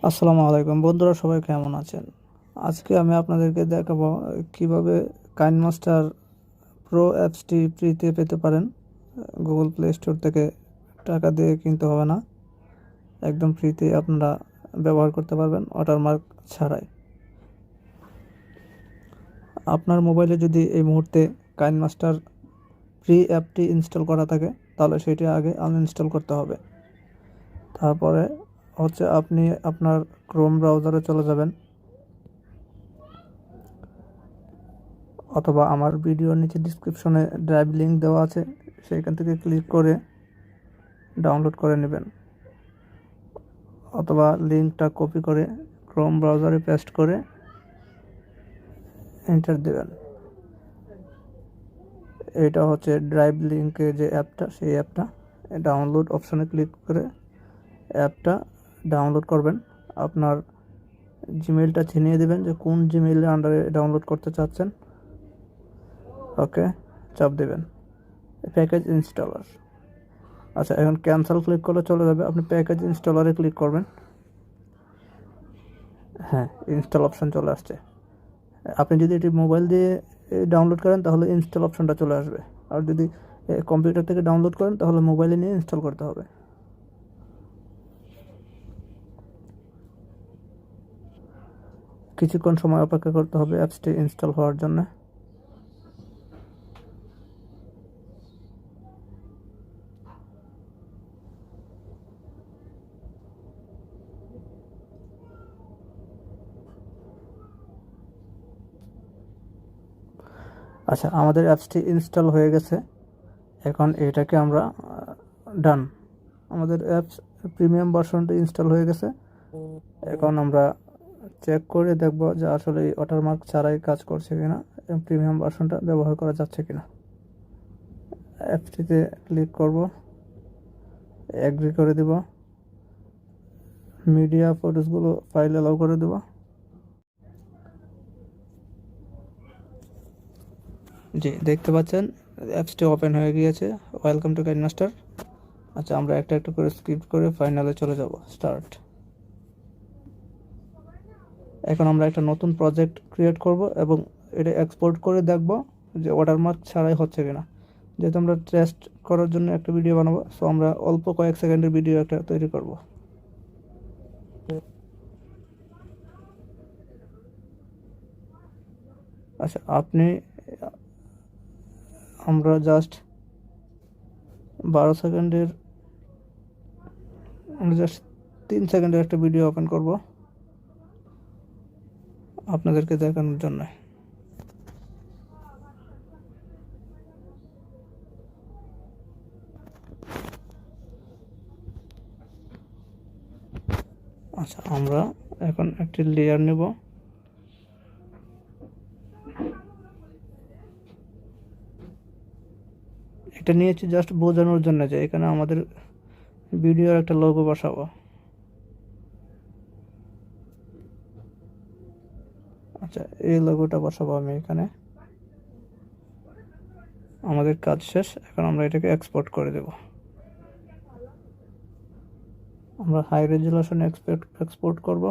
আসসালামু আলাইকুম বন্ধুরা, সবাই কেমন আছেন? আজকে আমি আপনাদেরকে দেখাবো কিভাবে কাইনমাস্টার প্রো অ্যাপসটি ফ্রিতে পেতে পারেন। গুগল প্লে স্টোর থেকে টাকা দিয়ে কিনতে হবে না, একদম ফ্রিতে আপনারা ব্যবহার করতে পারবেন ওয়াটারমার্ক ছাড়াই। আপনার মোবাইলে যদি এই মুহূর্তে কাইনমাস্টার ফ্রি অ্যাপটি ইনস্টল করা থাকে তাহলে সেটি আগে আনইনস্টল করতে হবে। তারপরে আপনি আপনার ক্রোম ব্রাউজারে চলে যাবেন, অথবা আমার ভিডিওর নিচে ডিসক্রিপশনে ড্রাইভ লিঙ্ক দেওয়া আছে, সেইখান থেকে ক্লিক করে ডাউনলোড করে নেবেন, অথবা লিঙ্কটা কপি করে ক্রোম ব্রাউজারে পেস্ট করে এন্টার দেবেন। এটা হচ্ছে ড্রাইভ লিঙ্কে যে অ্যাপটা, সেই অ্যাপটা ডাউনলোড অপশনে ক্লিক করে অ্যাপটা ডাউনলোড করবেন। আপনার জিমেইলটা চিনিয়ে দেবেন যে কোন জিমেইলের আন্ডারে ডাউনলোড করতে চাচ্ছেন। ওকে চাপ দেবেন, প্যাকেজ ইনস্টলার। আচ্ছা, এখন ক্যান্সেল ক্লিক করলে চলে যাবে, আপনি প্যাকেজ ইনস্টলারে ক্লিক করবেন। হ্যাঁ, ইনস্টল অপশন চলে আসছে। আপনি যদি এটি মোবাইল দিয়ে ডাউনলোড করেন তাহলে ইনস্টল অপশনটা চলে আসবে, আর যদি কম্পিউটার থেকে ডাউনলোড করেন তাহলে মোবাইলে নিয়ে ইনস্টল করতে হবে। কিছুক্ষণ সময় অপেক্ষা করতে হবে অ্যাপসটি ইনস্টল হওয়ার জন্য। আচ্ছা, আমাদের অ্যাপসটি ইনস্টল হয়ে গেছে। এখন এটাকে আমরা ডান, আমাদের অ্যাপস প্রিমিয়াম ভার্সনটি ইনস্টল হয়ে গেছে। এখন আমরা চেক করে দেখব যে আসলে এই ওয়াটারমার্ক ছাড়াই কাজ করছে কিনা, প্রিমিয়াম ভার্সনটা ব্যবহার করা যাচ্ছে কিনা। অ্যাপসটিতে ক্লিক করব, এগ্রি করে দেব, মিডিয়া ফটোসগুলো ফাইল অ্যালাউ করে দেব। জি, দেখতে পাচ্ছেন অ্যাপসটি ওপেন হয়ে গিয়েছে। Welcome to KineMaster. আচ্ছা, আমরা একটা একটা করে স্কিপ করে ফাইনালে চলে যাব, স্টার্ট। এখন আমরা একটা নতুন প্রজেক্ট ক্রিয়েট করব এবং এটা এক্সপোর্ট করে দেখব যে ওয়াটারমার্ক ছাড়াই হচ্ছে কিনা। যেহেতু আমরা টেস্ট করার জন্য একটা ভিডিও বানাবো, সো আমরা অল্প কয়েক সেকেন্ডের ভিডিও একটা তৈরি করব। আচ্ছা, আমরা জাস্ট 12 সেকেন্ডের, আমরা জাস্ট 3 সেকেন্ডের একটা ভিডিও ওপেন করব আপনাদেরকে দেখানোর জন্য। আচ্ছা, আমরা এখন একটি লেয়ার নেব। এটা নিয়েছি জাস্ট বোঝানোর জন্য যে এখানে আমাদের ভিডিওর একটা লোগো বসাবো। আচ্ছা, এই লোগোটা বসাবো আমি এখানে। আমাদের কাজ শেষ, এখন আমরা এটাকে এক্সপোর্ট করে দেব। আমরা হাই রেজুলেশনে এক্সপোর্ট করব।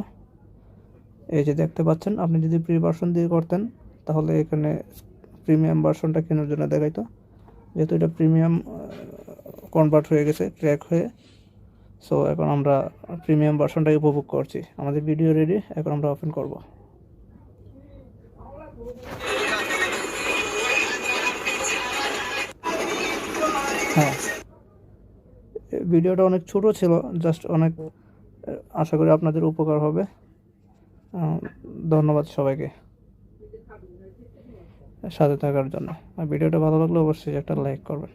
এই যে দেখতে পাচ্ছেন, আপনি যদি প্রি ভার্সন দিয়ে করতেন তাহলে এখানে প্রিমিয়াম ভার্সনটা কেনার জন্য দেখাইতো। যেহেতু এটা প্রিমিয়াম কনভার্ট হয়ে গেছে, ক্র্যাক হয়ে, সো এখন আমরা প্রিমিয়াম ভার্সনটাই উপভোগ করছি। আমাদের ভিডিও রেডি, এখন আমরা ওপেন করব। হ্যাঁ, ভিডিওটা অনেক ছোট ছিল, জাস্ট অনেক, আশা করি আপনাদের উপকার হবে। ধন্যবাদ সবাইকে সাথে থাকার জন্য। আর ভিডিওটা ভালো লাগলে অবশ্যই একটা লাইক করবেন।